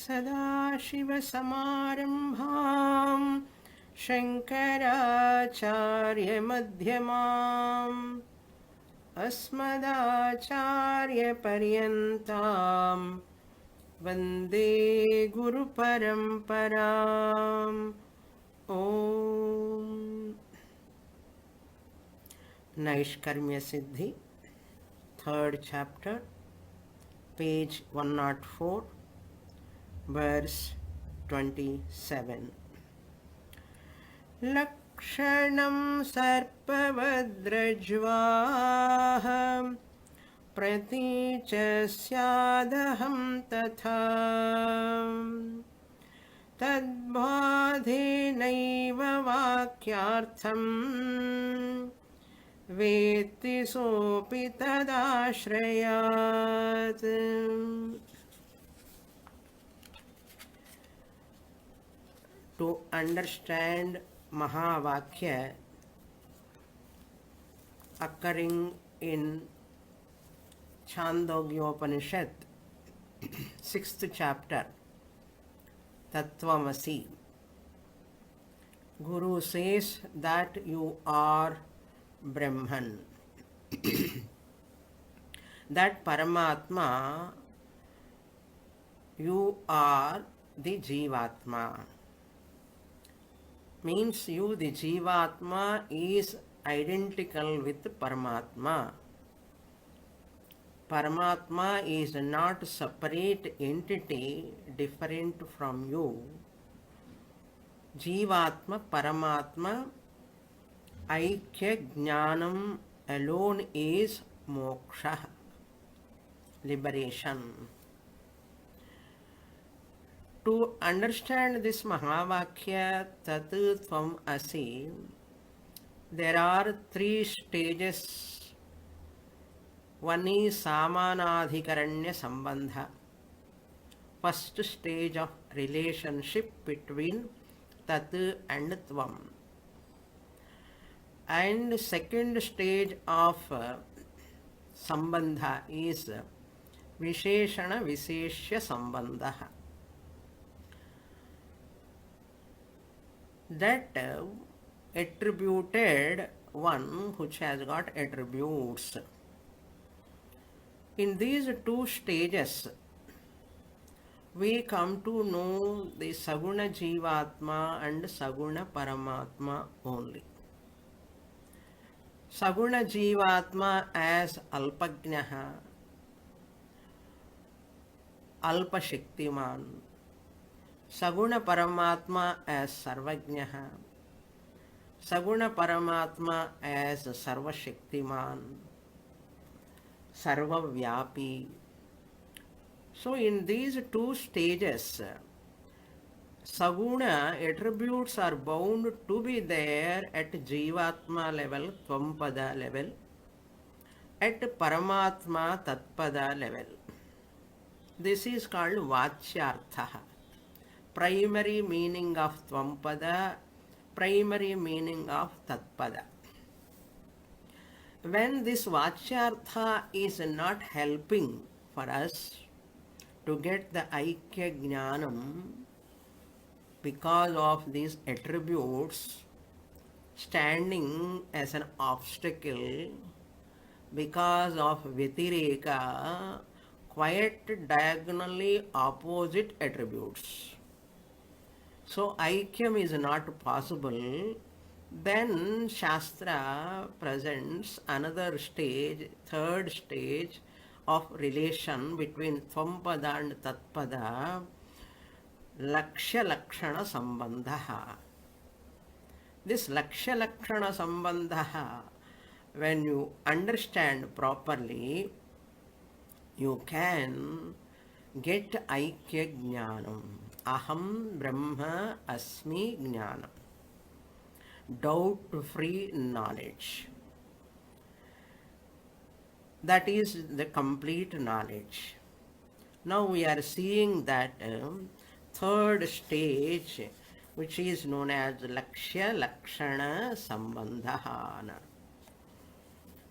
सदाशिवसमारम्भां शङ्कराचार्यमध्यमाम् अस्मदाचार्यपर्यन्तां वन्दे गुरुपरम्पराम्। ॐ नैष्कर्म्यसिद्धि, third chapter, page 104, verse 27. लक्षणं सर्पवद्रज्वाः प्रतीच स्यादहं तथा तद्बाधेनैव वाक्यार्थं वेत्ति सोऽपि तदाश्रयात्। To understand Mahavakya occurring in Chandogyopanishad, 6th chapter, Tattvamasi, Guru says that you are Brahman, that Paramatma, you are the Jivatma. Means you, the Jivatma, is identical with Paramatma. Paramatma is not separate entity different from you. Jivatma, Paramatma, Aikya Jnanam alone is moksha, liberation. To understand this Mahavakya Tat Tvam Asi, there are three stages. One is Samanadhikaranya Sambandha, first stage of relationship between Tat and Tvam. And second stage of Sambandha is Visheshana Visheshya Sambandha. That attributed one which has got attributes. In these two stages, we come to know the Saguna Jivatma and Saguna Paramatma only. Saguna Jivatma as Alpajnaha, Alpashiktiman. Saguna Paramatma as Sarvajnaha, Saguna Paramatma as Sarvashiktiman, Sarvavyapi. So in these two stages, Saguna attributes are bound to be there at Jivatma level, Tvampada level, at Paramatma Tatpada level. This is called Vachyartha. Primary meaning of Tvampada, primary meaning of Tatpada. When this Vachyartha is not helping for us to get the Aikya Jnanam because of these attributes standing as an obstacle, because of Vyatireka, quite diagonally opposite attributes. So Aikyam is not possible. Then Shastra presents another stage, third stage of relation between Tvampada and Tatpada, Lakshya Lakshana Sambandha. This Lakshya Lakshana Sambandha, when you understand properly, you can get Aikya Jnanam. Aham Brahma Asmi Jnanam. Doubt-free knowledge. That is the complete knowledge. Now we are seeing that third stage, which is known as Lakshya Lakshana Sambandha.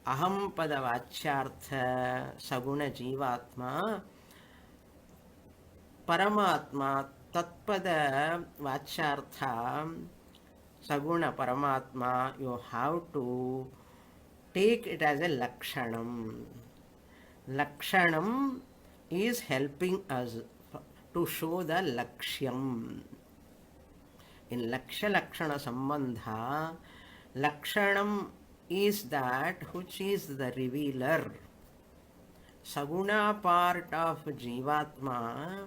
Aham Padavachyartha Saguna Jivatma Paramatma, Tatpada Vachartha, Saguna Paramatma, you have to take it as a Lakshanam. Lakshanam is helping us to show the Lakshyam. In Laksha Lakshana Sambandha, Lakshanam is that which is the revealer. Saguna part of Jivatma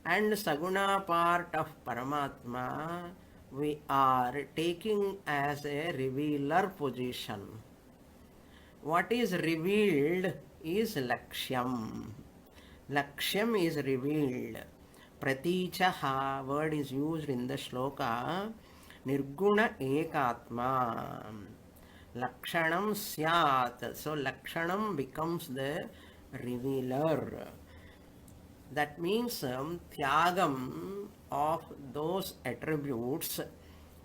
and Saguna part of Paramatma we are taking as a revealer position. What is revealed is Lakshyam. Lakshyam is revealed. Pratichaha word is used in the shloka. Nirguna ekatma. Lakshanam syat. So Lakshanam becomes the revealer. That means tyagam of those attributes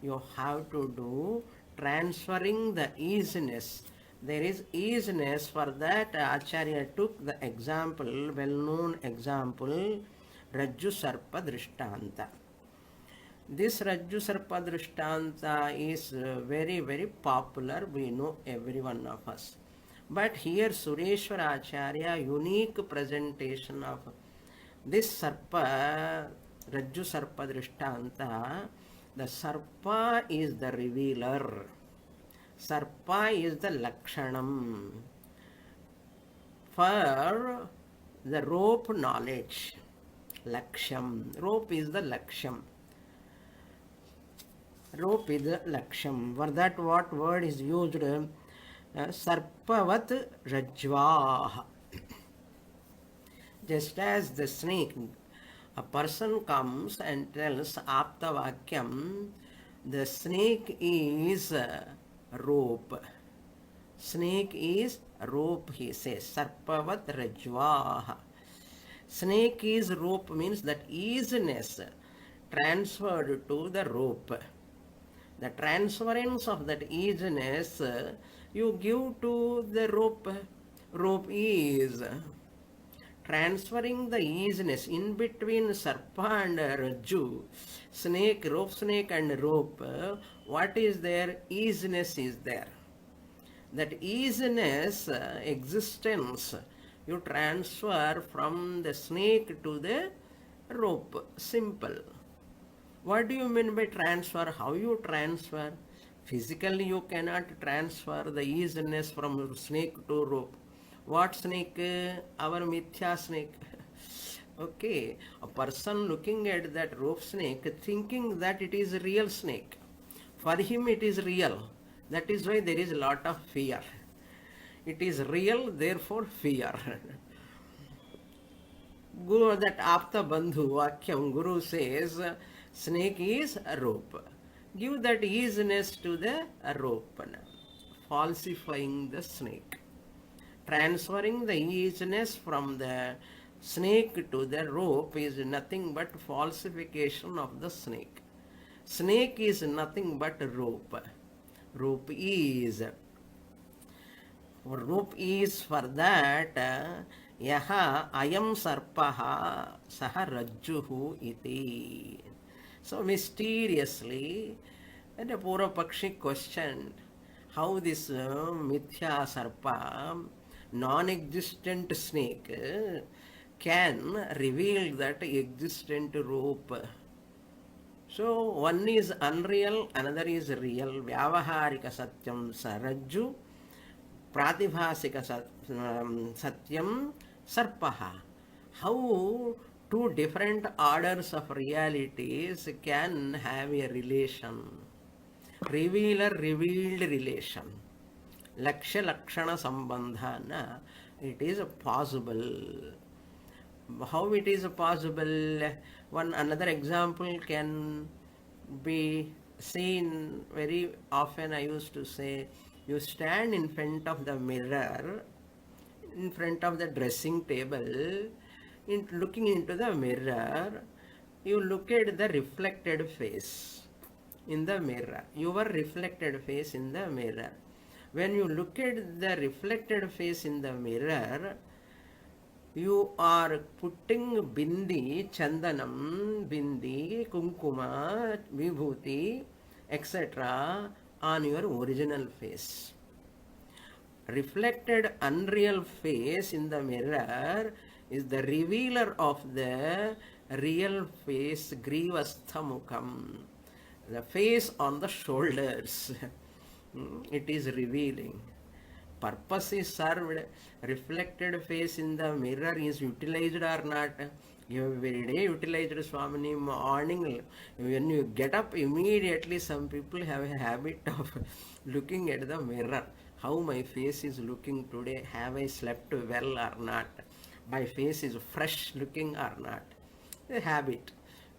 you have to do, transferring the easiness. There is easiness. For that Acharya took the example, well-known example, Rajju Sarpa Drishtanta. This Rajju Sarpa Drishtanta is very, very popular. We know every one of us. But here Sureśvara Acharya, unique presentation of this Sarpa, Rajju Sarpa Drishtanta. The Sarpa is the revealer. Sarpa is the Lakshanam. For the rope knowledge, Lakshyam. Rope is the Lakshyam. Rope is the Lakshyam. For that what word is used? Sarpavat Rajvaha. Just as the snake, a person comes and tells Aptavakyam, the snake is rope. Snake is rope, he says. Sarpavat Rajvaha. Snake is rope means that easiness transferred to the rope. The transference of that easiness you give to the rope. Rope is transferring the easiness in between Sarpa and Rajju. Snake, rope snake and rope. What is there? Easiness is there. That easiness, existence, you transfer from the snake to the rope. Simple. What do you mean by transfer? How you transfer? Physically you cannot transfer the easiness from snake to rope. What snake? Our Mithya snake. Okay. A person looking at that rope snake thinking that it is a real snake. For him it is real. That is why there is a lot of fear. It is real, therefore fear. Guru, that Apta Bandhu Vakyam, Guru says, snake is a rope. Give that easiness to the rope. Falsifying the snake. Transferring the easiness from the snake to the rope is nothing but falsification of the snake. Snake is nothing but rope. Rope is. Rope is for that. Yaha ayam sarpaha saha rajjuhu iti. So mysteriously, and a Pura Pakshi questioned how this Mithya Sarpa, non-existent snake, can reveal that existent rope. So one is unreal, another is real. Vyavaharika Satyam Sarajju, Pratibhasika Satyam Sarpaha. How two different orders of realities can have a relation. Revealer, revealed relation. Laksha Lakshana Sambandhana. It is possible. How it is possible? Another example can be seen very often. I used to say, you stand in front of the mirror, in front of the dressing table, looking into the mirror, you look at the reflected face in the mirror, your reflected face in the mirror. When you look at the reflected face in the mirror, you are putting bindi, chandanam, bindi, kumkuma, vibhuti, etc. on your original face. Reflected unreal face in the mirror is the revealer of the real face, grivastha mukham, the face on the shoulders. It is revealing. Purpose is served. Reflected face in the mirror is utilized or not. Every day utilized. Swamini, morning when you get up, immediately some people have a habit of looking at the mirror. How my face is looking today? Have I slept well or not? My face is fresh looking or not? A habit.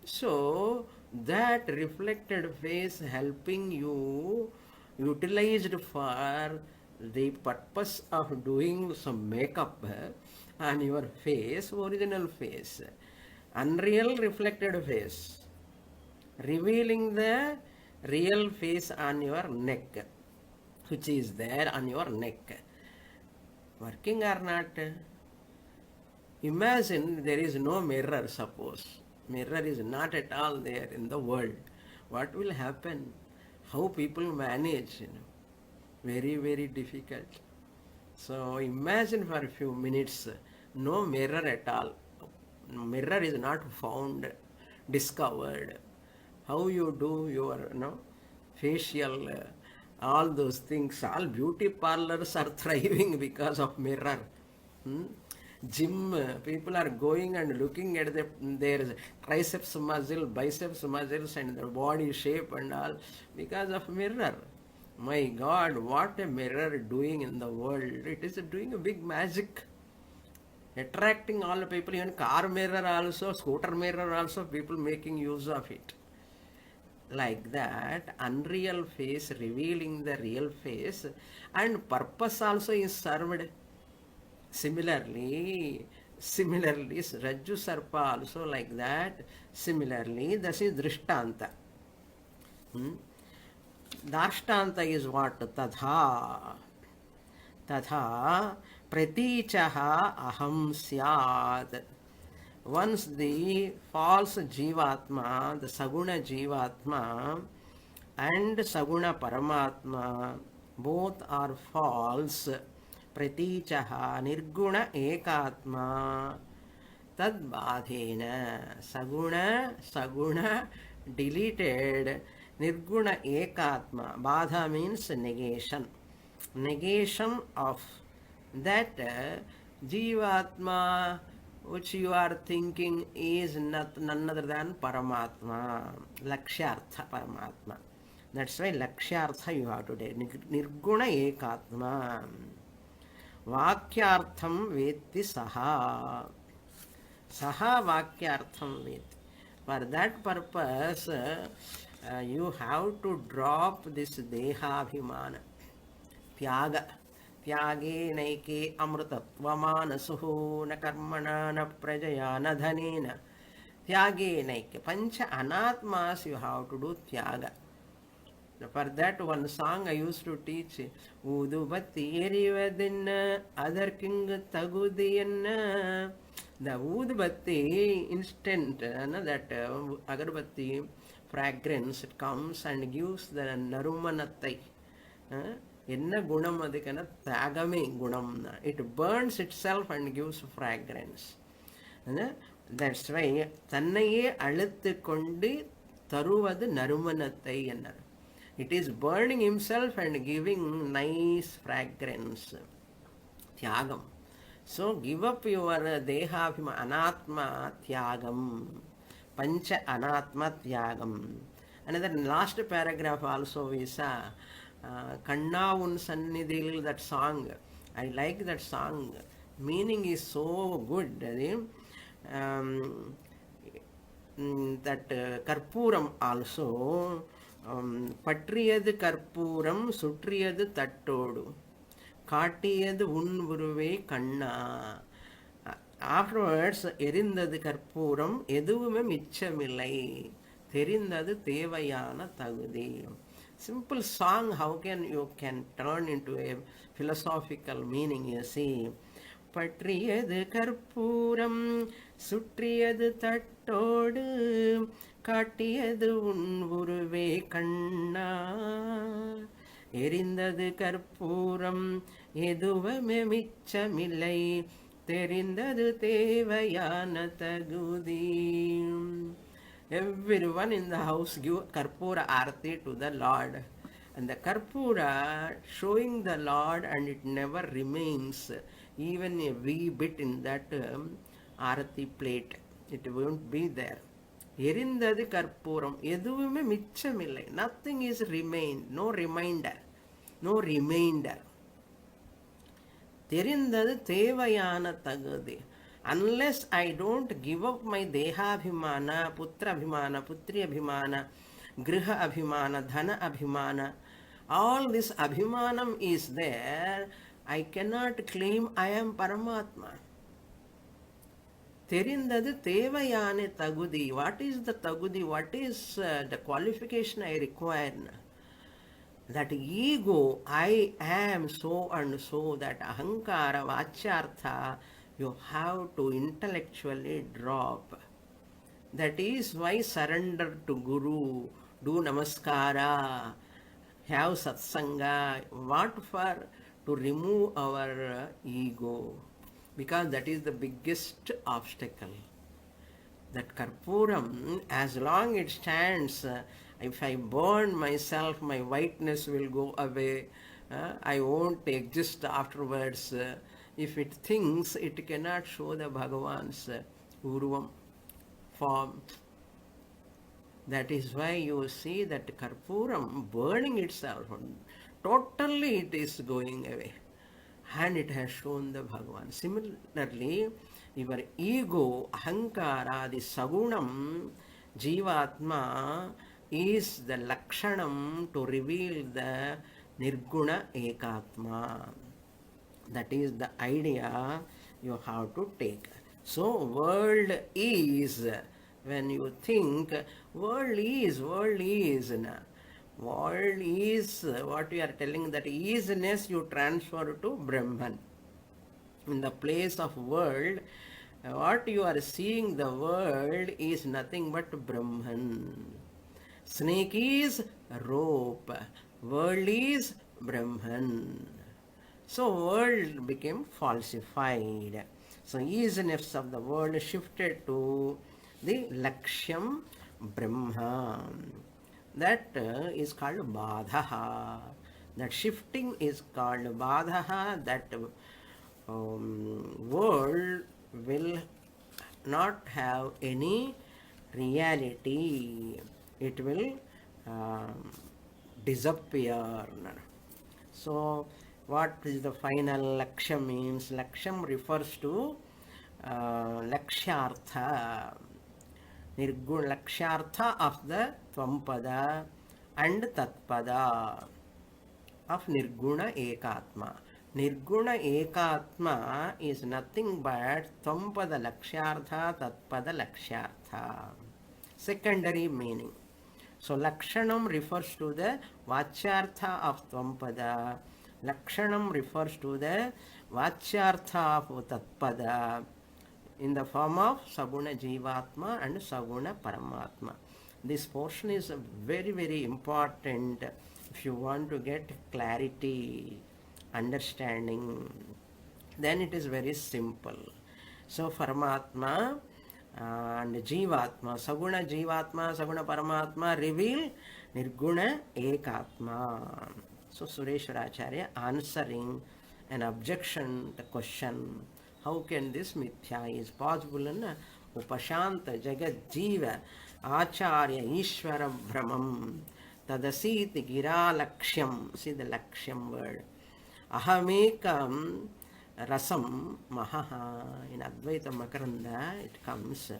So that reflected face helping you utilized for the purpose of doing some makeup on your face, original face, unreal reflected face, revealing the real face on your neck, which is there on your neck. Working or not? Imagine there is no mirror, suppose. Mirror is not at all there in the world. What will happen? How people manage, very, very difficult. So imagine for a few minutes, no mirror at all. Mirror is not found, discovered. How you do your facial, all those things, all beauty parlors are thriving because of mirror. Gym, people are going and looking at their triceps muscle, biceps muscles and their body shape and all because of mirror. My God, what a mirror doing in the world. It is doing a big magic. Attracting all the people, even car mirror also, scooter mirror also, people making use of it. Like that, unreal face revealing the real face, and purpose also is served. Similarly, Rajju Sarpa also like that. Similarly, this is Drishtanta. Dashtanta is what? Tadha pratichaha aham syad. Once the false Jivatma, the Saguna Jivatma and Saguna Paramatma, both are false. Pratichaha nirguna ekatma tadbadhena. Saguna deleted, nirguna ekatma. Badha means negation. Negation of that Jivatma which you are thinking is none other than Paramatma, Lakshyartha Paramatma. That's why Lakshyartha you have to take. Nirguna ekatma. Vakyartham vetti saha. Saha vakyartham vetti. For that purpose, you have to drop this dehabhimana. Tyaga. Tyage naike amrutatvamanasuhu na karmana na prajaya na dhanena. Tyage naike. Pancha anatmas you have to do tyaga. For that one song I used to teach. Udubatti erivadinna other king tagudiyanna. The udubatti instant, that agarbatti fragrance, it comes and gives the narumanattai. Enna gunam adikana tagame gunam. It burns itself and gives fragrance. That's why tannaye aluttu kondi taruvadu narumanattai ennar. It is burning himself and giving nice fragrance. Tyagam. So give up your dehabhima anatma tyagam. Pancha anatma tyagam. Another last paragraph also we saw. Kannavun Sannidhil, that song. I like that song. Meaning is so good. That Karpuram also. Patriyadu Karpuram Sutriyadu Tattodu. Kattiyadu Unvuruve Kanna. Afterwards, Erindadu Karpuram Eduvume Michamillai. Therindadu Devayana Tagudi. Simple song, how can you turn into a philosophical meaning, you see. பற்றியது கற்பூரம் சுற்றியது தட்டோடு காட்டியது உன் உருவே கண்ணா. எரிந்தது கற்பூரம் எதுவுமே மிச்சமில்லை தெரிந்தது தேவையான தகுதி. Everyone in the house give karpura arati to the Lord, and the karpura showing the Lord, and it never remains even a wee bit in that arati plate. It won't be there. எரிந்தது கற்பூரம் எதுவுமே மிச்சமில்லை. Nothing is remained, no reminder, no remainder. தெரிந்தது தேவையான தகுதி. Unless I don't give up my dehabhimana, putra abhimana, putri abhimana, griha abhimana, dhana abhimana, all this abhimanam is there, I cannot claim I am Paramatma. தெரிந்தது தேவையான தகுதி. What is the தகுதி? What is the qualification I require? That ego, I am so and so, that ahankara, vachyartha, you have to intellectually drop. That is why surrender to Guru, do namaskara, have satsanga. What for? To remove our ego. Because that is the biggest obstacle. That karpuram, as long it stands, if I burn myself, my whiteness will go away. I won't exist afterwards. If it thinks, it cannot show the Bhagavan's urvam form. That is why you see that karpuram burning itself, totally it is going away. And it has shown the Bhagavan. Similarly, your ego, ahankara, the sagunam, jivatma, is the lakshanam to reveal the nirguna ekatma. That is the idea you have to take. So world is, when you think world is what we are telling, that isness you transfer to Brahman. In the place of world, what you are seeing, the world is nothing but Brahman. Snake is rope, world is Brahman. So world became falsified. So isness of the world shifted to the lakshyam Brahma. That is called badhaha. That shifting is called badhaha. That world will not have any reality. It will disappear. So what is the final lakshya means? Laksham refers to lakshyartha. Nirguna lakshyartha of the tvampada and tatpada of nirguna ekatma. Nirguna ekatma is nothing but tvampada lakshyartha, tatpada lakshyartha. Secondary meaning. So lakshanam refers to the vachyartha of tvampada. Lakshanam refers to the vachyartha of tatpada, in the form of saguna jivatma and saguna paramatma. This portion is very, very important if you want to get clarity, understanding. Then it is very simple. So Paramatma and Jivatma, Saguna Jivatma, Saguna Paramatma reveal Nirguna Ekatma. So Sureśvara Acharya answering an objection, the question, how can this mithya is possible? Upashanta Jagat Jiva Acharya Ishvara Brahmam Tadasiti Gira Lakshyam. See the Lakshyam word. Ahamekam Rasam Mahaha. In Advaita Makaranda it comes.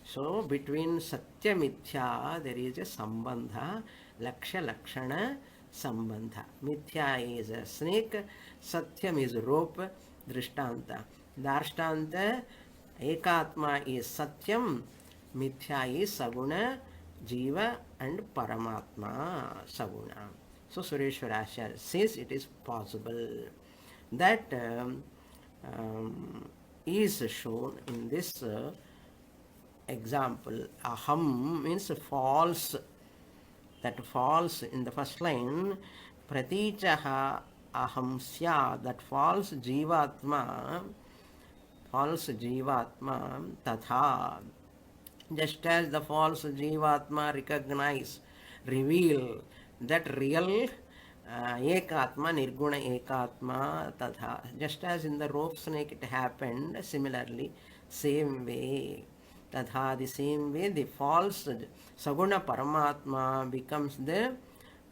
So between Satya Mithya there is a Sambandha, Laksha Lakshana Sambandha. Mithya is a snake, Satyam is rope, Drishtanta. Darshtanta, Ekatma is Satyam, Mithya is Saguna, Jiva and Paramatma Saguna. So Sureśvara says it is possible that is shown in this example. Aham means false. That false in the first line. Pratichaha aham sya. That false jivatma. False jivatma tatha. Just as the false jivatma recognize, reveal that real ekatma, nirguna ekatma tatha. Just as in the rope snake it happened, similarly, same way. Tatha, the same way, the false saguna paramatma becomes the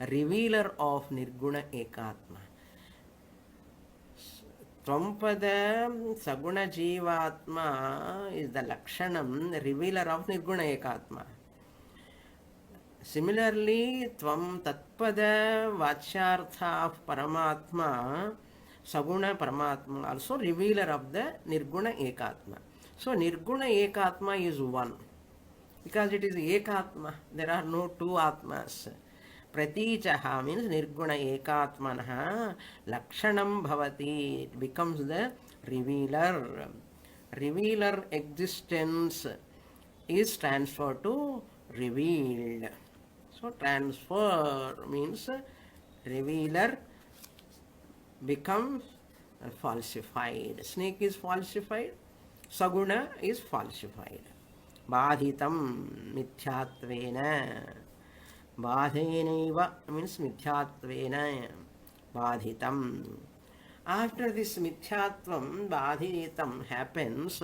revealer of nirguna ekatma. Tvampada saguna jivatma is the lakshanam, revealer of nirguna ekatma. Similarly, tvam tatpada vachyartha of paramatma, saguna paramatma, also revealer of the nirguna ekatma. So nirguna ekatma is one, because it is ekatma. There are no two atmas. Pratichaha means nirguna ekatmanaha lakshanam bhavati. It becomes the revealer. Revealer existence is transferred to revealed. So transfer means revealer becomes falsified. Snake is falsified. Saguna is falsified. Badhitam mityatvena. Badhenaiva means mityatvena. Badhitam. After this mithyatvam, badhitam happens,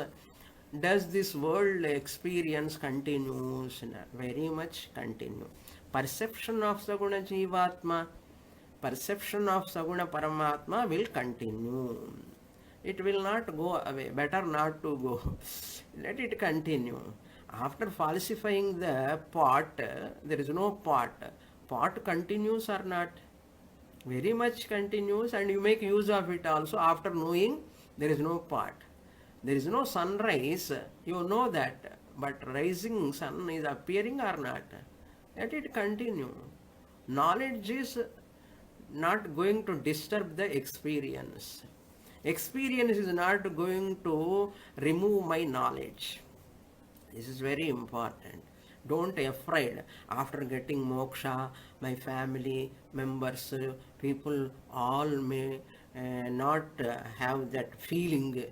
does this world experience continues? Very much continue. Perception of saguna jivatma, perception of saguna paramatma will continue. It will not go away. Better not to go. Let it continue. After falsifying the pot, there is no pot. Pot continues or not? Very much continues, and you make use of it also after knowing there is no pot. There is no sunrise, you know that, but rising sun is appearing or not. Let it continue. Knowledge is not going to disturb the experience. Experience is not going to remove my knowledge. This is very important. Don't be afraid. After getting moksha, my family members, people all may not have that feeling.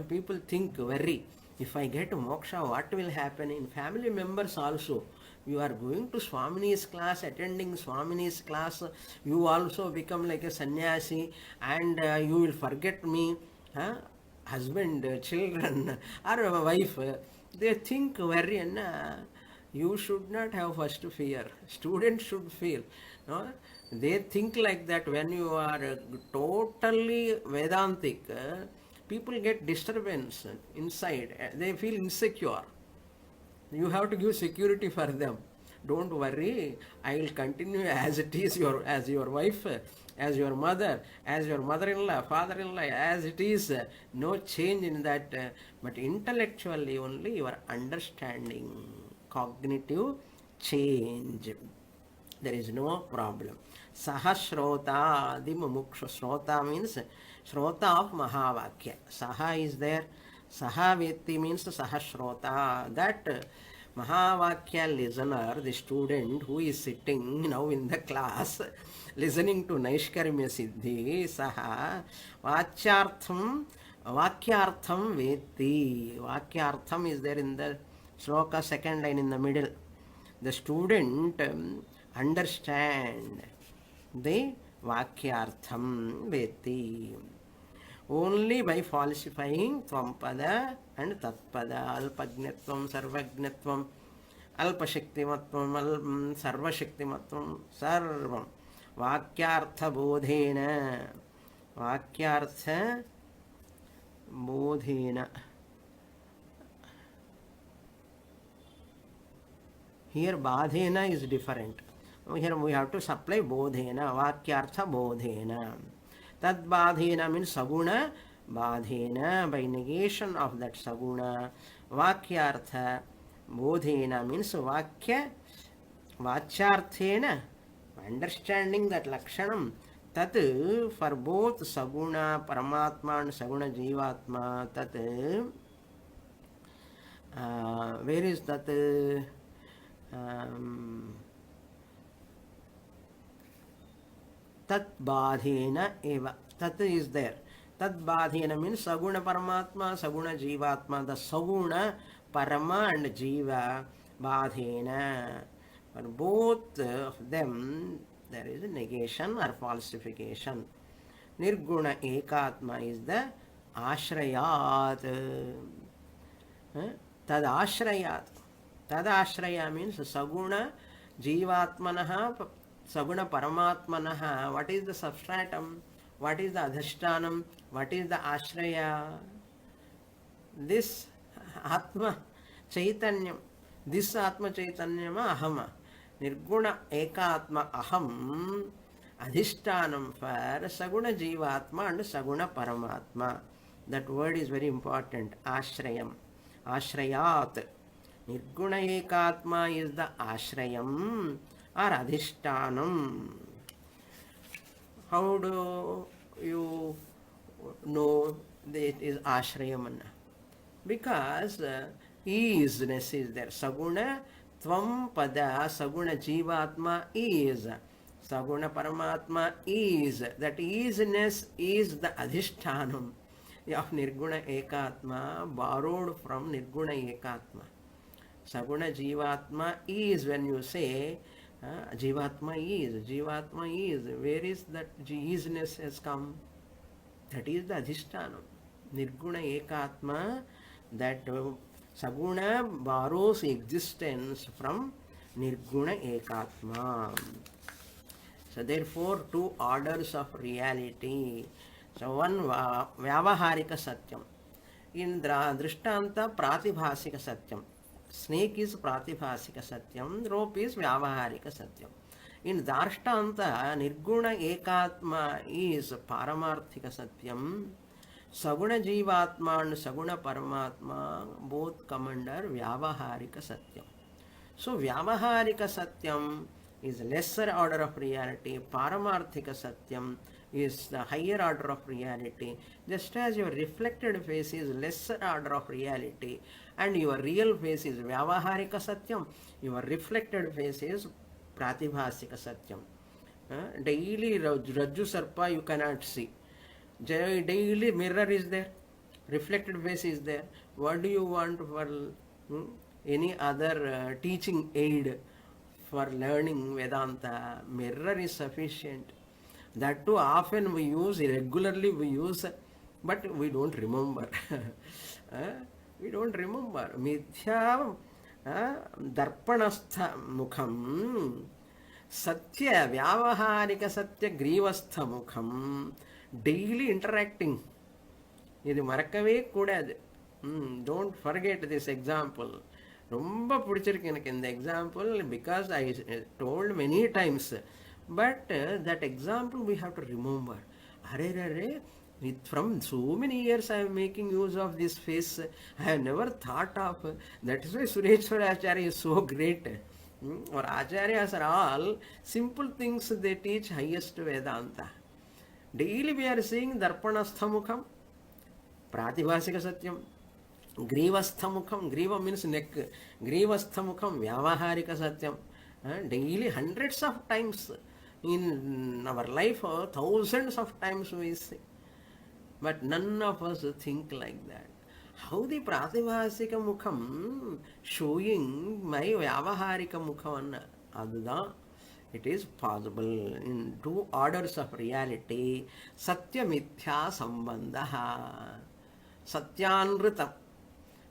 People think worry. If I get moksha, what will happen? In family members also. You are going to Swamini's class, attending Swamini's class, you also become like a sannyasi, and you will forget me, husband, children, or a wife. They think very, and you should not have first fear. Students should feel. No? They think like that. When you are totally Vedantic, people get disturbance inside. They feel insecure. You have to give security for them. Don't worry, I will continue as it is, as your wife, as your mother, as your mother-in-law, father-in-law, as it is. No change in that. But intellectually only your understanding, cognitive change. There is no problem. Saha Shrota, the Mumuksha. Shrota means Shrota of Mahavakya. Saha is there. Saha Vetti means Saha Shrota. That Mahavakya listener, the student who is sitting now in the class, listening to Naiṣkarmyasiddhi, Saha Vachyartham Vetti. Vakyartham is there in the sloka, second line in the middle. The student understand the Vakyartham Vetti. Only by falsifying Tvampada and Tatpada, Alpagnatvam, Sarvagnatvam, Alpashaktimatvam, Sarvashaktimatvam, Sarvam. Vakyartha Bodhena. Vakyartha Bodhena. Here Badhena is different. Here we have to supply Bodhena. Vakyartha Bodhena. Tad Badhena means Saguna Badhena, by negation of that Saguna. Vakyartha Bodhena means Vakya Vachyarthena, understanding that Lakshanam tat for both Saguna Paramatma and Saguna Jivatma, tat where is that? Tat Badhena Eva. Tat is there. Tat Badhena means Saguna Paramatma, Saguna Jivatma. The Saguna, Parama and Jiva, Badhena. For both of them, there is a negation or falsification. Nirguna Ekatma is the Ashrayat. Tad Ashrayat. Tad Ashraya means Saguna Jivatmanaha, Saguna Paramatmanaha. What is the substratum? What is the Adhishtanam? What is the Ashraya? This Atma Chaitanyam. This Atma Chaitanyama Ahama. Nirguna Ekatma Aham. Adhishtanam for Saguna Jivatma and Saguna Paramatma. That word is very important. Ashrayam. Ashrayat. Nirguna Ekatma is the Ashrayam or Adhishtanam. How do you know that it is Ashrayam? Because isness is there. Saguna Tvam Pada Saguna Jivatma is. Saguna Paramatma is. That isness is the Adhishtanam of Nirguna Ekatma, borrowed from Nirguna Ekatma. Saguna Jivatma is, when you say Jivatma is, where is that isness has come? That is the Adhishtanam. Nirguna Ekatma, that Saguna borrows existence from Nirguna Ekatma. So therefore, two orders of reality. So one Vyavaharika Satyam. In Drishtanta Pratibhasika Satyam. Snake is Pratibhasika Satyam, rope is Vyavaharika Satyam. In Darshtanta, Nirguna Ekatma is Paramarthika Satyam. Saguna Jivatma and Saguna Paramatma both come under Vyavaharika Satyam. So Vyavaharika Satyam is lesser order of reality. Paramarthika Satyam is the higher order of reality. Just as your reflected face is lesser order of reality and your real face is Vyavaharika Satyam, your reflected face is Pratibhasika Satyam. Daily Rajju Sarpa you cannot see. Daily mirror is there, reflected face is there. What do you want for any other teaching aid for learning Vedanta? Mirror is sufficient. That too often we use, regularly we use, but we don't remember. We don't remember. Mithya Darpanastha Mukham Satya Vyavaharika Satya Grivastha Mukham. Daily interacting. Idu marakave kudadu. Don't forget this example. Romba pudichirukku enakku in the example because I told many times. But that example we have to remember. From so many years I am making use of this face. I have never thought of. That is why Sureśvara Acharya is so great. Or Acharyas are all simple things they teach highest Vedanta. Daily we are seeing Darpanastha Mukham, Pratibhasika Satyam, Grivastha Mukham. Griva means neck. Grivastha Mukham, Vyavaharika Satyam. Daily hundreds of times in our life, thousands of times we see. But none of us think like that. How the Pratibhasika Mukham showing my Vyavaharika Mukham Adda? It is possible in two orders of reality. Satya Mithya Sambandha. Satyanritam.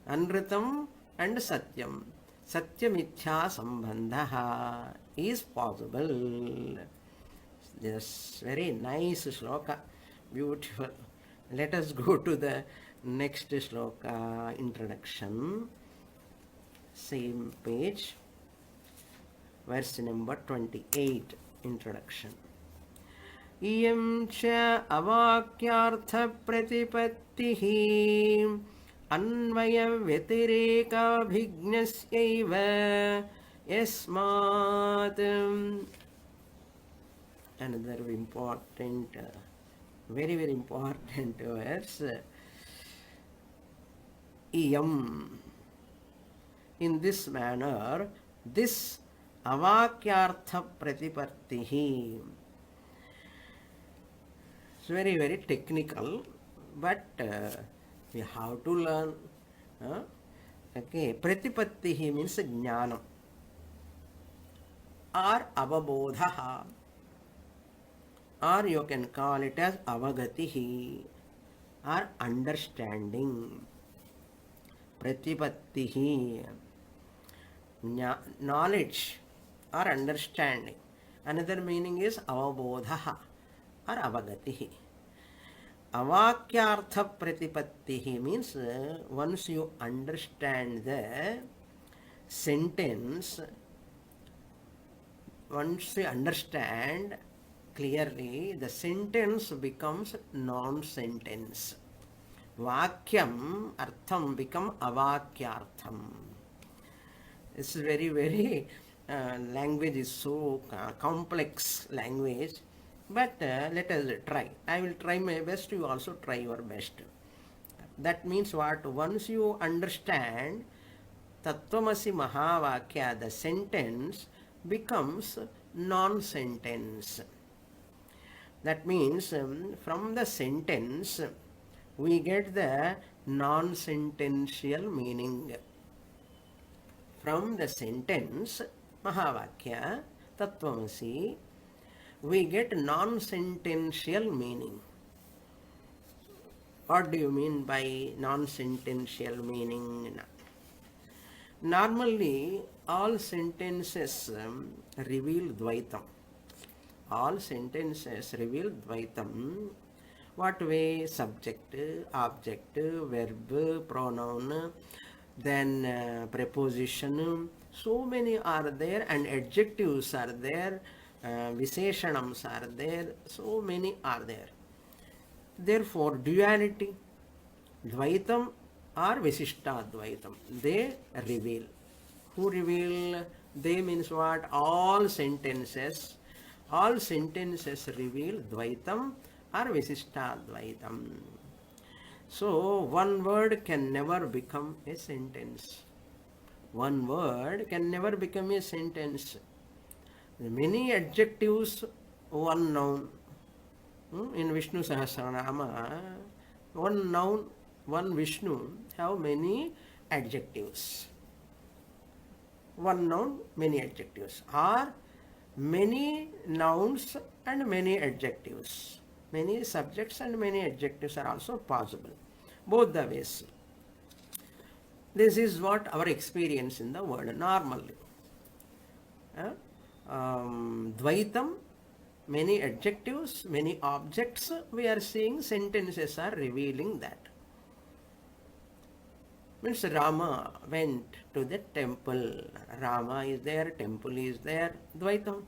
Anritam and Satyam. Satya Mithya Sambandha is possible. This very nice shloka. Beautiful. Let us go to the next shloka, introduction. Same page. Verse number 28, introduction. Iyam cha avakyartha pratipattihi अन्वय व्यतिरेकाभिज्ञस्यैव यस्मात् another important, very, very important words, iyam. In this manner, this avakyartha pratipattihi. It's very, very technical, but we have to learn. Okay, pratipattihi means jnanam or avabodha, or you can call it as avagatihi or understanding. Pratipattihi, knowledge or understanding. Another meaning is avabodha or avagatihi. Avakyartha pratipattihi means once you understand the sentence, once you understand clearly, the sentence becomes non-sentence. Vakyam, artham become avakyartham. This is very, very, language is so complex language. But let us try. I will try my best, you also try your best. That means what? Once you understand Tattvamasi Mahavakya, the sentence becomes non-sentence. That means from the sentence we get the non-sentential meaning. From the sentence Mahavakya, Tattvamasi, we get non-sentential meaning. What do you mean by non-sentential meaning? Normally, all sentences reveal Dvaitam. All sentences reveal Dvaitam. What way? Subject, object, verb, pronoun, then preposition. So many are there, and adjectives are there. Visheshanams are there, so many are there. Therefore, duality, Dvaitam or Visishtadvaitam, they reveal. Who reveal? They means what? All sentences reveal Dvaitam or Visishtadvaitam. So, one word can never become a sentence. One word can never become a sentence. Many adjectives, one noun. In Vishnu Sahasranama, one noun, one Vishnu have many adjectives. One noun, many adjectives. Or many nouns and many adjectives. Many subjects and many adjectives are also possible. Both the ways. This is what our experience in the world normally. Dvaitam, many adjectives, many objects we are seeing, sentences are revealing that. Means Rama went to the temple. Rama is there, temple is there, Dvaitam.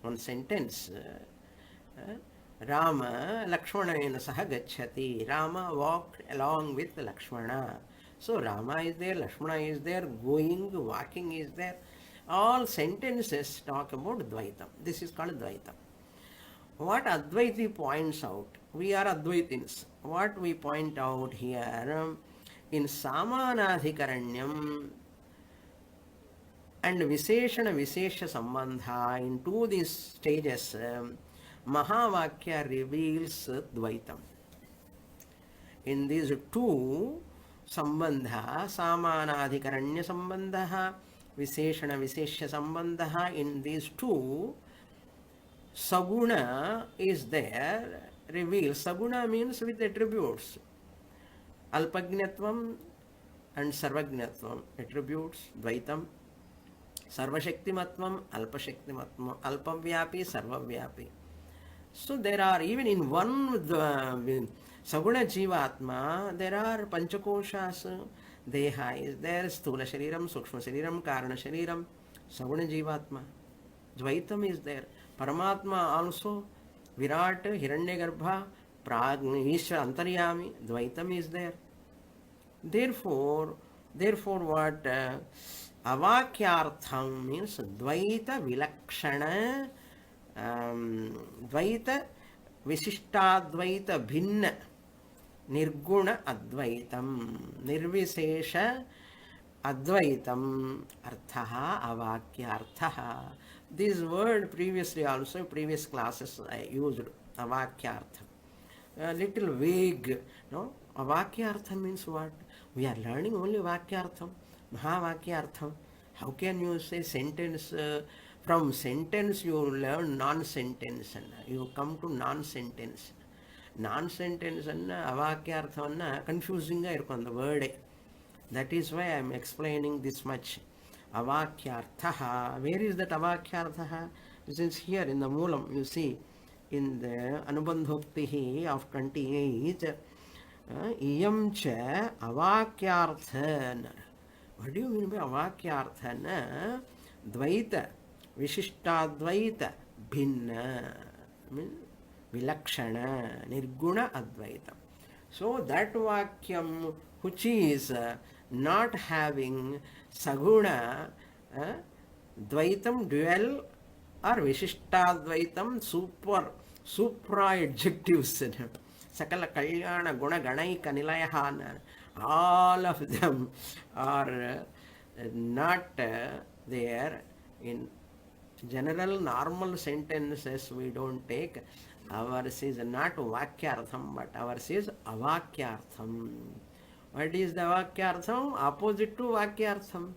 One sentence. Rama Lakshmanena saha gacchati. Rama walked along with Lakshmana. So Rama is there, Lakshmana is there, going, walking is there. All sentences talk about Dvaitam. This is called Dvaitam. What Advaiti points out, we are Advaitins. What we point out here, in Samanadhikaranyam and Visheshana Vishesha Sambandha, in two these stages, Mahavakya reveals Dvaitam. In these two Sambandha, Samanadhikaranya Sambandha, Visheshana Vishesha Sambandha, in these two, Saguna is there, reveals. Saguna means with attributes. Alpagnatvam and Sarvagnatvam, attributes, Dvaitam. Sarvashaktimatvam, Alpashaktimatvam, Alpavyapi, Sarvavyapi. So there are, even in one Saguna Jivatma, there are Panchakoshas. Deha is there, Sthula Shariram, Sukshma Shariram, Karana Shariram, Saguna Jivatma. Dvaitam is there. Paramatma also, Virat, Hiranyagarbha, Ishvara Antaryami, Dvaitam is there. Therefore what? Avakyartham means Dvaita Vilakshana Dvaita, Vishishtadvaita, Bhinna, Nirguna Advaitam, Nirvisesha Advaitam, Arthaha, Avakya Arthaha. This word previously also, previous classes I used, Avakya Artha. A little vague, no? Avakya Artha means what? We are learning only Vakyartham, Mahavakyartham. How can you say sentence? From sentence you learn non-sentence. You come to non-sentence. Non-sentence and Avakyartham confusing on the word. That is why I am explaining this much. Avakyarthaha. Where is that Avakyarthaha? Since here in the Moolam, you see, in the Anubandhoktihi of 28, Iyam cha Avakyarthan. What do you mean by Avakyarthan? Dvaita, Vishishtadvaita, Bhinna, Vilakshana, Nirguna Advaita. So that Vakyam which is not having Saguna, Dvaitam, dual, or Vishishtadvaitam, supra adjectives. Sakala Kalyana Guna Ganaika Nilayahana. All of them are not there. In general normal sentences we don't take. Ours is not Vakyartham, but ours is Avakyartham. What is the Vakyartham? Opposite to Vakyartham.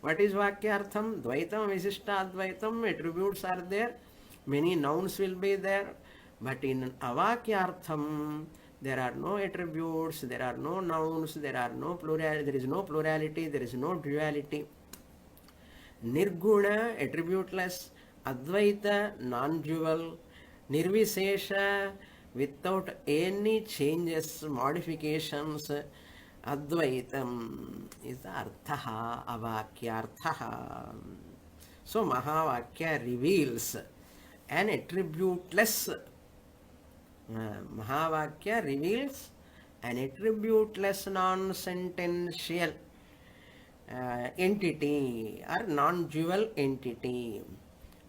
What is Vakyartham? Dvaitam, Vishishtadvaitam, attributes are there. Many nouns will be there. But in Avakyartham, there are no attributes, there are no nouns, there is no plurality, there is no duality. Nirguna, attributeless. Advaita, non-dual. Nirvisesha, without any changes, modifications. Advaitam is the Arthaha, Avakyarthaha. So Mahavakya reveals an attributeless. Mahavakya reveals an attributeless non-sentential entity or non-dual entity.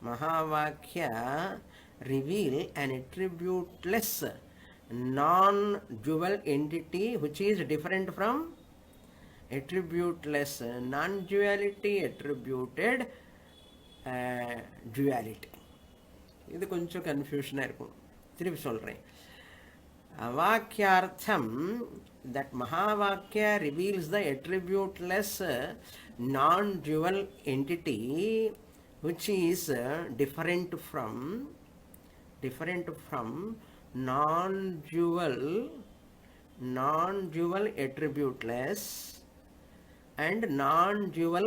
Mahavakya reveal an attributeless non-dual entity which is different from attributeless. Non-duality, attributed duality. இது கொஞ்சம் கன்ஃபியூஷனாக இருக்கும். திருப்பி சொல்கிறேன். Avakyartham, that Mahavakya reveals the attributeless non-dual entity which is different from non-dual attributeless and non-dual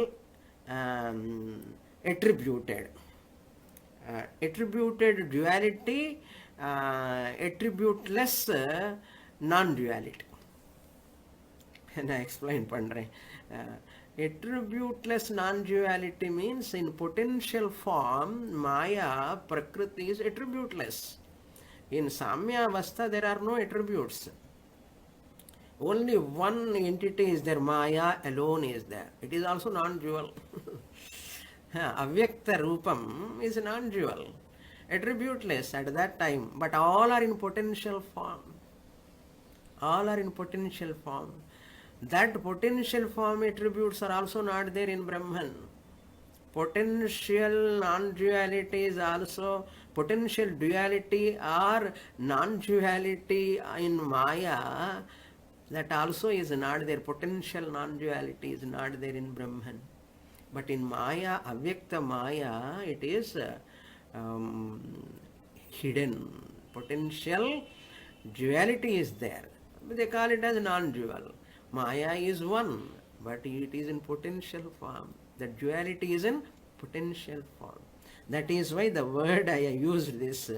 attributed. Attributed duality, attributeless non-duality. And I explain pandre. Attributeless non-duality means in potential form, Maya, Prakriti is attributeless. In Samya Avastha, there are no attributes. Only one entity is there, Maya alone is there. It is also non-dual. Avyakta Rupam is non-dual, attributeless at that time, but all are in potential form. All are in potential form. That potential form attributes are also not there in Brahman. Potential non-duality is also, potential duality or non-duality in Maya, that also is not there. Potential non-duality is not there in Brahman. But in Maya, Avyakta Maya, it is hidden. Potential duality is there. They call it as non-dual. Maya is one, but it is in potential form. The duality is in potential form. That is why the word I used this.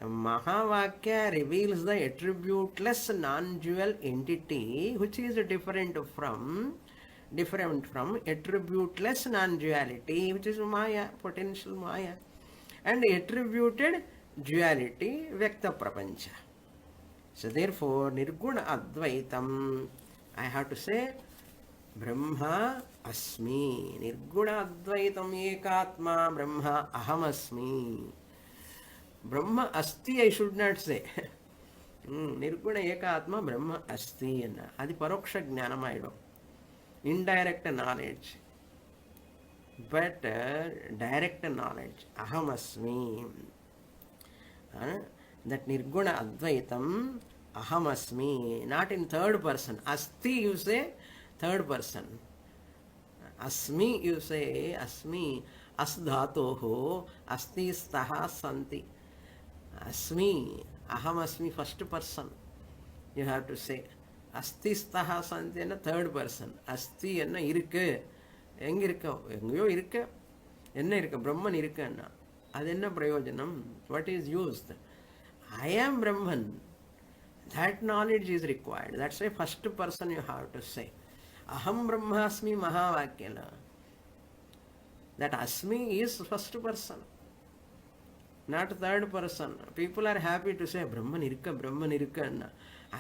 Mahavakya reveals the attributeless non-dual entity which is different from attributeless non-duality which is Maya, potential Maya, and attributed duality, Vyakta Prapancha. So therefore, Nirguna Advaitam, I have to say Brahma asmi. Nirguna Advaitam Ekatma Brahma ahamasmi. Brahma asti I should not say. Nirguna Ekatma Brahma asti. Adi paroksha jnanam. Indirect knowledge. But direct knowledge. Ahamasmi. That Nirguna Advaitam Ahamasmi. Not in third person. Asti you say third person. Asmi you say asmi. As dhatoho asti staha santi. Asmi. Ahamasmi first person. You have to say. Asti staha santi and third person. Asti and irukku. எங்க இருக்க எங்கயோ இருக்க என்ன இருக்க பிரம்மன் இருக்கன்னா அது என்ன பிரயோஜனம் what is used I am Brahman that knowledge is required that's why first person you have to say aham brahmasmi mahavakyana that asmi is first person not third person people are happy to say brahman irukka anna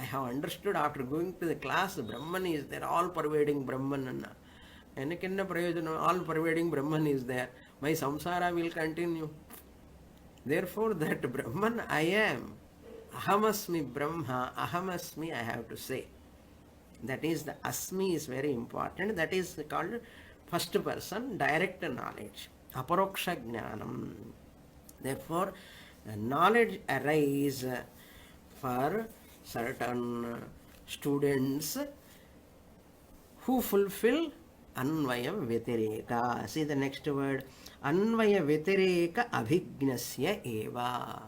I have understood after going to the class brahman is there all pervading brahman anna எனக்கு என்ன பிரயோஜனம் all pervading Brahman is there my samsara will continue therefore that Brahman I am ahamasmi Brahma ahamasmi I have to say that is the asmi is very important that is called first person direct knowledge aparoksha jnanam therefore knowledge arise for certain students who fulfill Anvaya Vyatireka. See the next word. Anvaya Vyatireka Abhignasya Eva.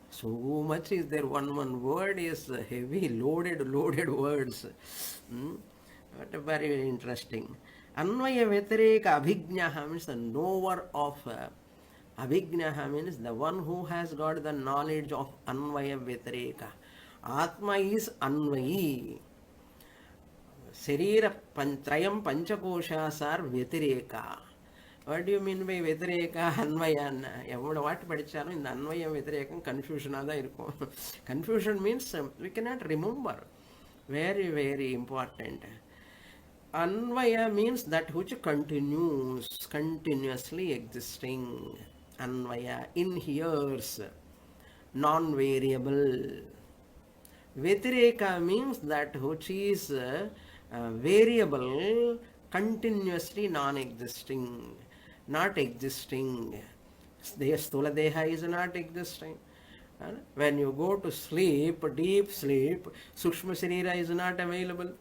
So much is there. One word is heavy, loaded words. But very interesting. Anvaya Vyatireka Abhignaha means the knower of. Abhignaha means the one who has got the knowledge of Anvaya Vyatireka. Atma is Anvayi. Sarira Trayam Panchakoshasar Vyatireka. What do you mean by Vyatireka? Anvayana. What padichalo in the Anvaya Vyatireka confusion ada irukku. Confusion means we cannot remember. Very, very important. Anvaya means that which continues, continuously existing. Anvaya inheres, non-variable. Vyatireka means that which is variable, continuously non-existing, not existing. Sthula Deha is not existing. When you go to sleep, deep sleep, Sukshma Sharira is not available.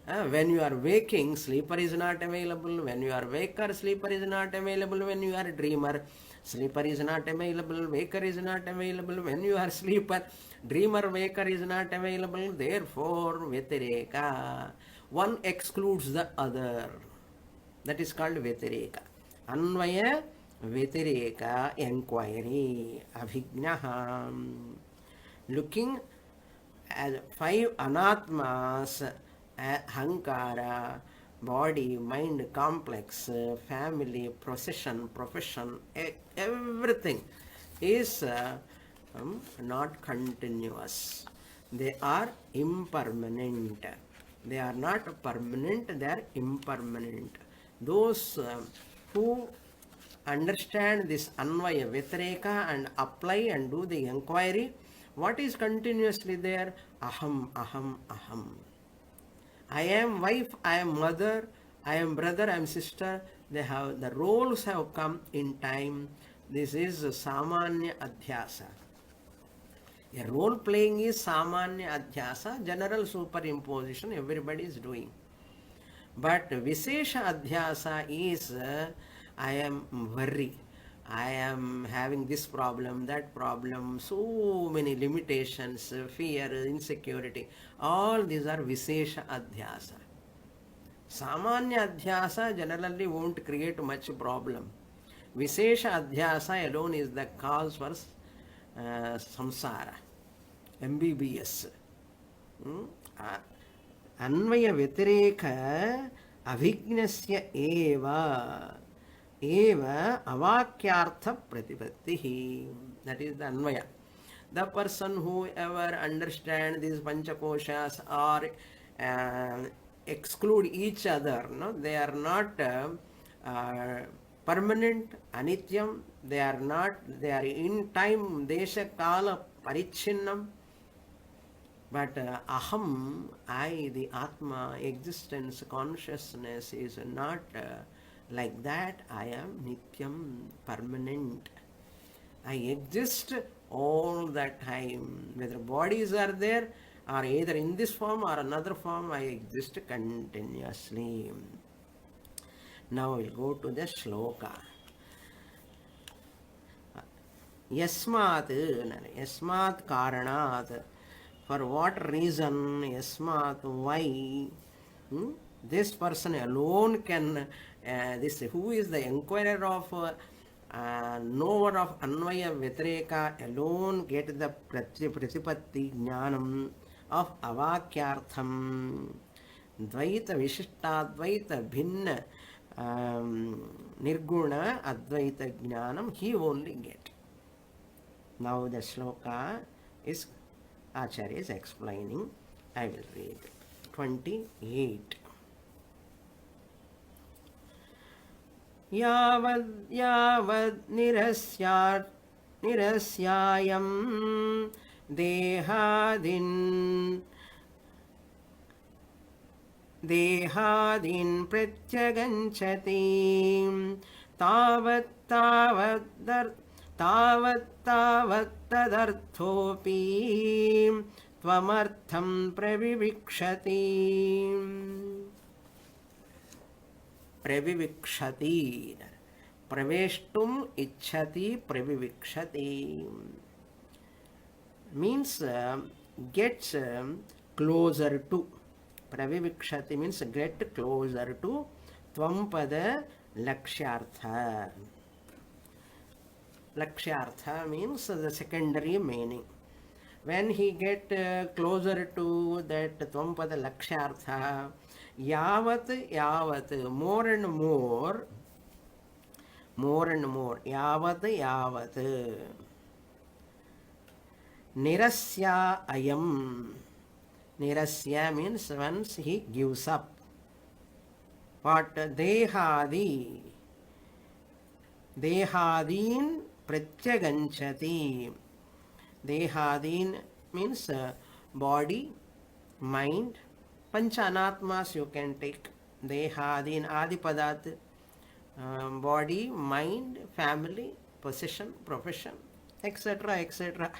When you are waking, sleeper is not available. When you are waker, sleeper is not available. When you are dreamer, sleeper is not available. Waker is not available. When you are sleeper, dreamer, waker is not available. Therefore, Vyatireka. One excludes the other. That is called Vyatireka. Anvaya Vyatireka inquiry. Abhignaha. Looking at 5 anatmas. Hankara, body, mind, complex, family, profession, everything is not continuous. They are impermanent. They are not permanent, they are impermanent. Those who understand this Anvaya Vyatireka and apply and do the inquiry, what is continuously there? Aham, aham, aham. I am wife, I am mother, I am brother, I am sister. They have the roles have come in time. This is Samanya Adhyasa. A role playing is Samanya Adhyasa, general superimposition everybody is doing. But Visesha Adhyasa is I am worry. I am having this problem, that problem, so many limitations, fear, insecurity. All these are Visesha Adhyasa. Samanya Adhyasa generally won't create much problem. Visesha Adhyasa alone is the cause for samsara, MBBS. Anvaya Vyatireka Abhignasya Eva. Eva avakyartha pratipattihi. That is the Anvaya. The person who ever understands these Panchakoshas or exclude each other. No, they are not permanent, anityam. They are not. They are in time, desha, kala, parichinnam. But aham, I, the Atma, existence, consciousness is not like that. I am nityam, permanent. I exist all the time. Whether bodies are there or either in this form or another form, I exist continuously. Now we'll go to the shloka. Yasmat karanat. For what reason, yasmat, why, this person alone can, who is the inquirer of, knower of Anvaya Vyatireka, alone get the Pratipatti Jnanam of Avakyartham, Dvaita Vishishta, Advaita Bhinna, Nirguna, Advaita Jnanam, he only get. Now the shloka is Acharya is explaining. I will read 28. Yavad nirasyayam dehadin pratyaganchati tavat tadarthopi tvamartham pravivikshati. Pravivikshati. Praveshtum ichhati pravivikshati. Means gets closer to. Pravivikshati means get closer to. Tvampada lakshyartha. Lakshyartha means the secondary meaning. When he get closer to that Tvampada lakshyartha, yavat, more and more, yavat, nirasya ayam. Nirasya means once he gives up. What? Dehadin pratyaganchati. Dehadin means body, mind, pancha anatmas you can take. Dehadin adipadat, body, mind, family, possession, profession, etc. etc.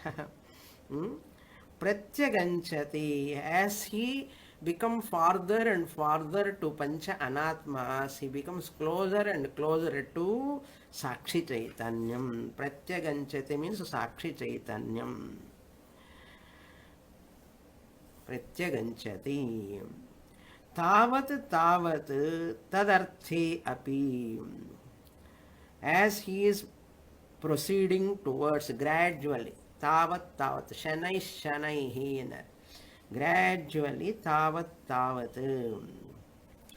Pratyaganchati, as he become farther and farther to pancha anatmas, he becomes closer and closer to Sakshi Chaitanyam. Pratyaganchati means Sakshi Chaitanyam. Pratyaganchati. Tavat tadarthe api. As he is proceeding towards gradually. Tavat, shanai, gradually, tavat.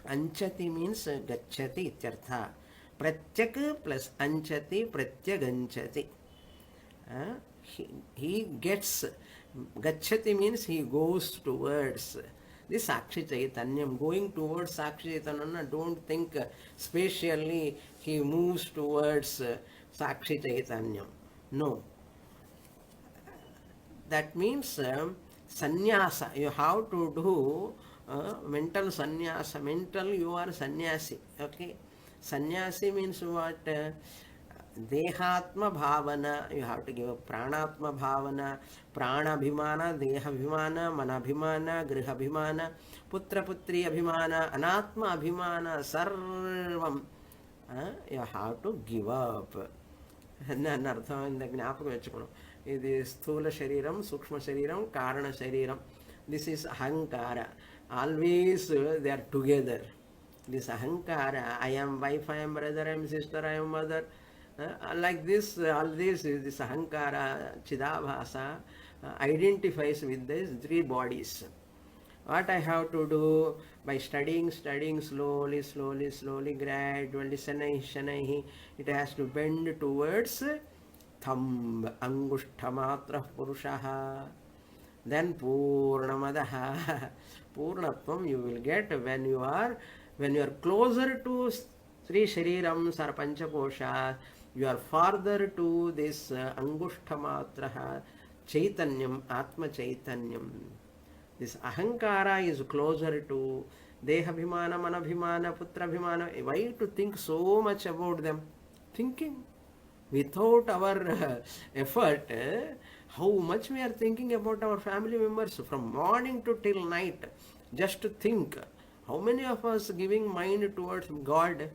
Anchati means gacchati ityartha. Pratyak plus anchati, pratyaganchati. He gets, gacchati means he goes towards. This Sakshi Chaitanyam, going towards Sakshi Chaitanya, don't think spatially he moves towards Sakshi Chaitanyam. No. That means sannyasa. You have to do mental sannyasa. Mental, you are sannyasi. Okay. Sannyasi means what? Dehatma bhavana. You have to give a pranatma bhavana, pranabhimana, dehabhimana, manabhimana, grihabhimana, putra putri abhimana, anatma abhimana, sarvam. You have to give up. ನನ್ನ ಅರ್ಥದಿಂದ ಜ್ಞಾಪಕ ವೆಚ್ಚುಕೊಳ್ಳು. ಇದು ಸ್ಥೂಲ ಶರೀರಂ, ಸೂಕ್ಷ್ಮ ಶರೀರಂ, ಕಾರಣ ಶರೀರಂ. This is ahankara. Always they are together. This ahankara, I am wife, I am brother, I am sister, I am mother. Like this, all this is this ahankara, chidabhasa, identifies with these three bodies. What I have to do? By studying slowly, gradually, shanai, it has to bend towards thumb, angushtamatra purushaha. then Purnamadaha. Purnatvam you will get when you are closer to Sri Shariram Sarpancha Kosha, you are farther to this Angushtamatra Chaitanyam, Atma Chaitanyam. This Ahankara is closer to Dehabhimana, Manabhimana, Putrabhimana. Why to think so much about them? Thinking without our effort, how much we are thinking about our family members from morning to till night. Just to think, how many of us giving mind towards God?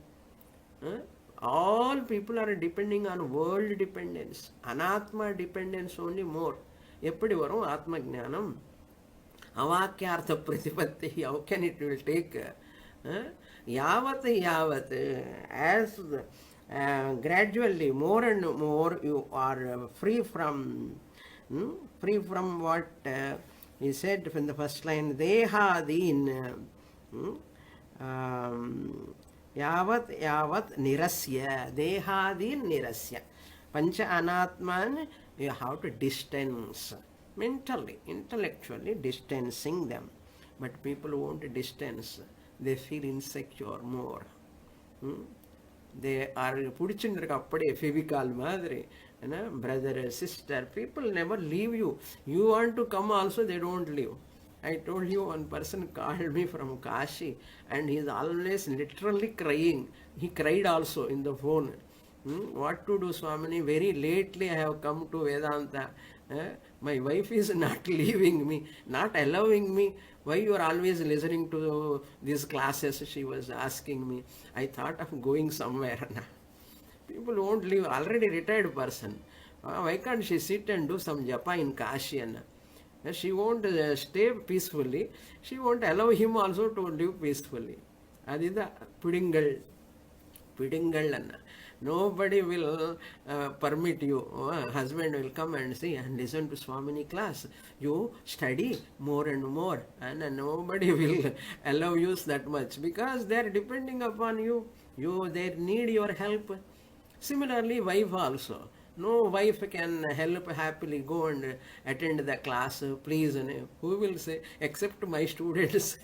All people are depending on world dependence, Anatma dependence only more. Eppadi varum Atma Jnanam? Avakyartha Pratipatti, how can it will take? Yavat, as gradually more and more you are free from what he said from the first line, Dehadin. Yavat nirasya, Dehadin nirasya. Pancha Anatman, you have to distance. Mentally, intellectually distancing them. But people won't distance. They feel insecure more. They are pudichindrikappade fevicol madre. Brother, sister, people never leave you. You want to come also, they don't leave. I told you, one person called me from Kashi and he is always literally crying. He cried also in the phone. What to do, Swamini? Very lately I have come to Vedanta. My wife is not leaving me, not allowing me. Why you are always listening to these classes? She was asking me. I thought of going somewhere. People won't leave. Already retired person. Why can't she sit and do some japa in Kashi? She won't stay peacefully. She won't allow him also to live peacefully. Adida Pudingal. Nobody will permit you. Husband will come and see and listen to Swamini class. You study more and more, and nobody will allow you that much because they are depending upon you. They need your help. Similarly, wife also. No wife can help happily go and attend the class. Please, who will say? Except my students.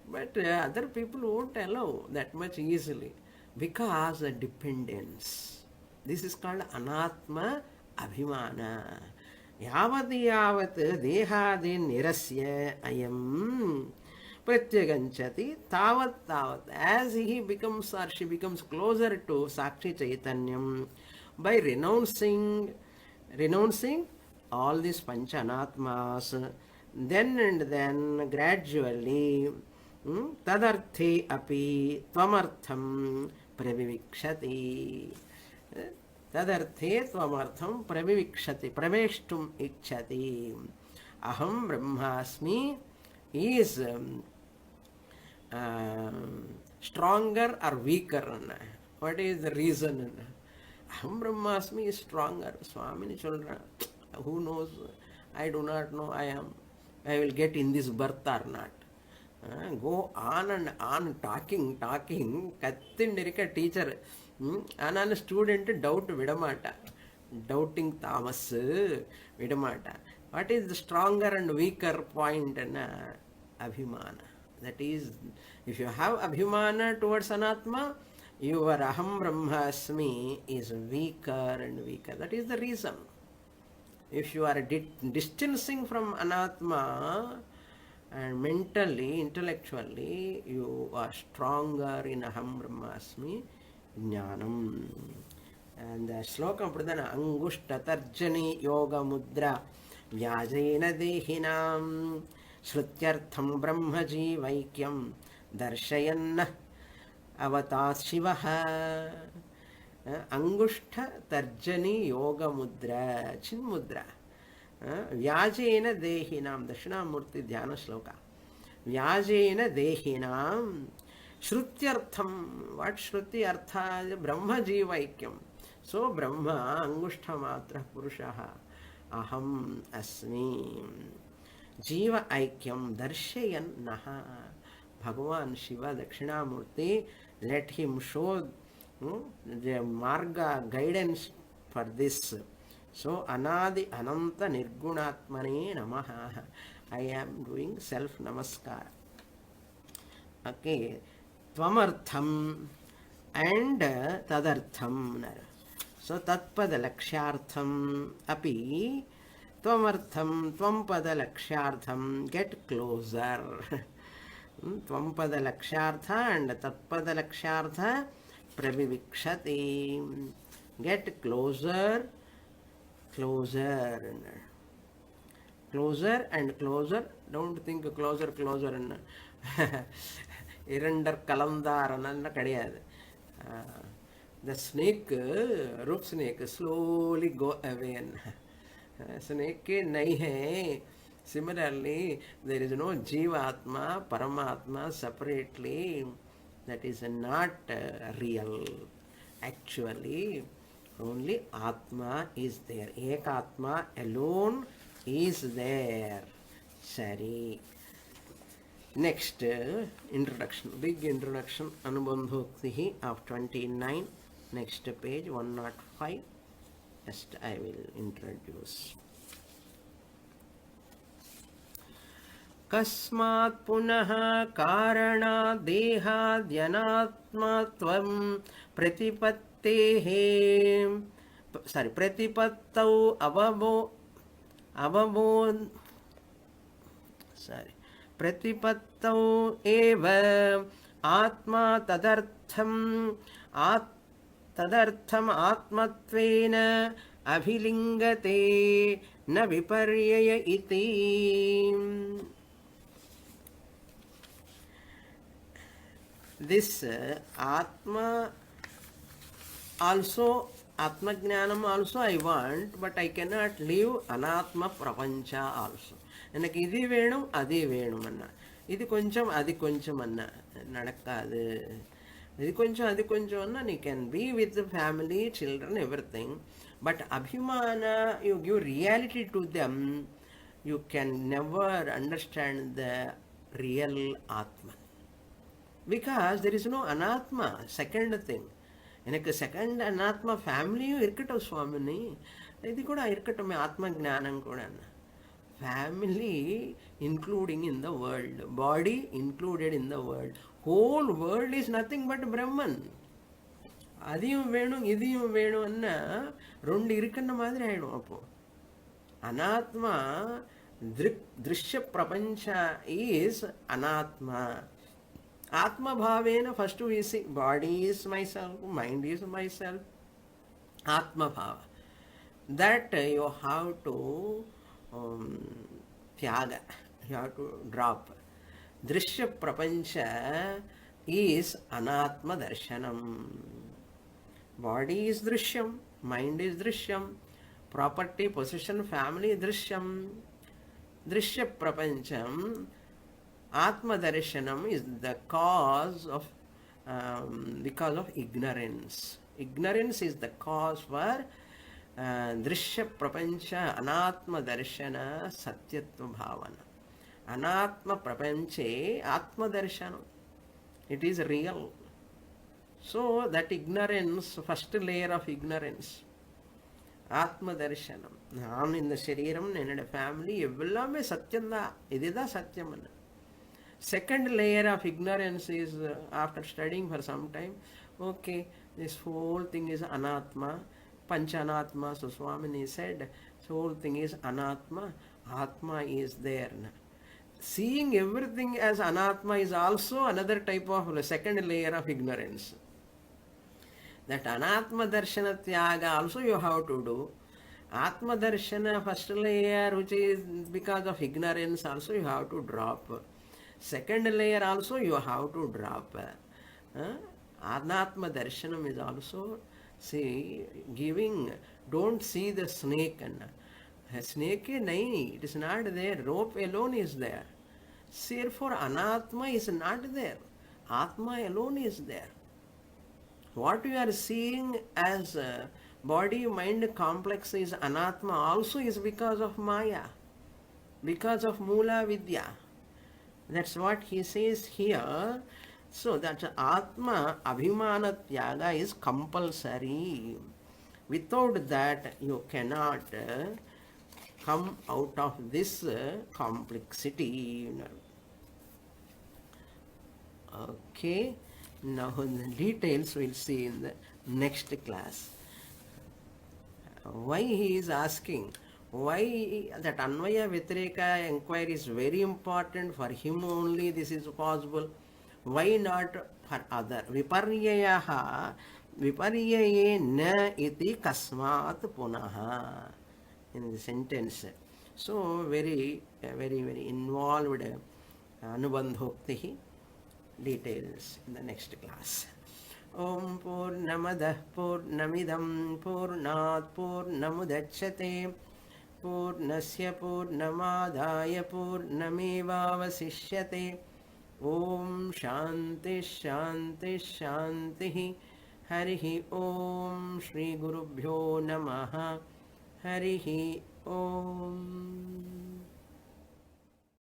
But other people won't allow that much easily. Because the dependence. This is called Anatma Abhimana. Yavat Dehadi Nirasya Ayam Pratyaganchati Tavat. As he becomes or she becomes closer to Sakshi Chaitanyam by renouncing all these Panchanatmas, then and then gradually Tadarthe api Tvamartham Pravivikshati. Tadarthe Tvamartham Pravivikshati. Praveshtum Ichchati. Aham Brahmasmi is stronger or weaker. What is the reason? Aham Brahmasmi is stronger. Swamini children, who knows? I do not know. I will get in this birth or not. Go on and on talking. Kattindirika teacher. Another student doubt vidamata. Doubting Thomas vidamata. What is the stronger and weaker point? Abhimana. That is, if you have Abhimana towards Anatma, your Aham Brahmasmi is weaker and weaker. That is the reason. If you are distancing from Anatma, and mentally, intellectually, you are stronger in Aham Brahmasmi Jnanam. And the sloka pradana Angushta Tarjani Yoga Mudra Vyajena Dehinam Shrutyartham Brahma Jivaikyam Darshayanna Avatas Shivaha. Angushta Tarjani Yoga Mudra Chin Mudra Vyajena Dehinam Dakshinamurti Dhyana Sloka. Vyajena Dehinam Shrutyartham. What Shruti Artha? Brahma Jivaikyam. So Brahma Angushta Matra Purushaha Aham Asmi Jiva Aikyam Darshayan Naha. Bhagavan Shiva Dakshinamurti, let him show the marga guidance for this So, Anadi Ananta Nirgunatmane Namaha. I am doing self namaskara. Okay. Tvamartham and tadartham. So, tatpada lakshyartham api tvamartham tvampada lakshyartham, get closer. Tvapada lakshyartha and tatpada lakshyartha pravivikshati, get closer, closer, closer and closer. Don't think closer, closer and irandar kalandar anna kadiyadu. The snake, rope snake, slowly go away. Snake nahi hai. Similarly, there is no Jivatma, Paramatma separately. That is not real. Actually, only Atma is there. Ekatma alone is there. Sari. Next, introduction. Big introduction. Anubandhoktihi of 29. Next page, 105. Just I will introduce. Kasmat punaha karana dehadyanatmatvam pratipattehe, sorry, pratipattau avabod, sorry, pratipattau eva atma tadartham atmatvena abhilingate na viparyaya iti. This Atma also, Atma Jnanam also I want, but I cannot leave Anatma Prapancha also. எனக்கு இது வேணும் அது வேணும் அண்ணா, இது கொஞ்சம் அது கொஞ்சம் அண்ணா நடக்காது. இது கொஞ்சம் அது கொஞ்சம் அண்ணா, you can be with the family, children, everything, but Abhimana, you give reality to them, you can never understand the real Atma. Because there is no anatma, second thing. எனக்கு செகண்ட் அனாத்மா ஃபேமிலியும் இருக்கட்டும் சுவாமினி, இது கூட இருக்கட்டும் ஆத்ம ஞானம் கூட. Family including in the world, body included in the world, whole world is nothing but Brahman. அதையும் வேணும் இதையும் வேணும்னா ரெண்டு இருக்குன்ற மாதிரி ஆயிடும். அப்போ அனாத்மா திருஷ்ய பிரபஞ்ச இஸ் அனாத்மா. Atma bhavena, first we see body is myself, mind is myself. Atma bhava. That you have to tyaga, you have to drop. Drishya prapancha is anatma darshanam. Body is drishyam, mind is drishyam, property, possession, family is drishyam. Drishya prapancham, Atma darshanam is the cause of, because of ignorance. Ignorance is the cause for drishya prapancha anatma darshana satyatva bhavana. Anatma prapanche atma darshanam. It is real. So that ignorance, first layer of ignorance, atma darshanam. நான் இந்த சரீரம், என்னோட family எல்லாமே சத்தியம்தான், இதுதான் சத்தியம். Second layer of ignorance is after studying for some time, okay, this whole thing is anatma, panchanatma. So Swamini said, this whole thing is anatma, atma is there. Seeing everything as anatma is also another type of second layer of ignorance. That anatma darshana tyaga also you have to do. Atma darshana first layer, which is because of ignorance, also you have to drop. Second layer also you have to drop. Anatma darshanam is also, see, giving, don't see the snake. Snake nahi, it is not there, rope alone is there. Therefore anatma is not there, atma alone is there. What you are seeing as body mind complex is anatma also is because of maya, because of mula vidya. That's what he says here. So that Atma Abhimana Tyaga is compulsory. Without that, you cannot come out of this complexity. Okay, now the details we'll see in the next class. Why he is asking, why that Anvaya Vyatireka inquiry is very important for him only, this is possible. Why not for other? Viparyayaha viparyaye na iti kasmat punaha. In the sentence. So very involved anubandhokti details in the next class. Om Purnamadah Purnamidam Purnat Purnamudachyate Purnasya Purnamadaya Purnamevavasishyate. Om Shanti Shanti Shanti. Harihi Om Shri Gurubhyo Namaha. Harihi Om.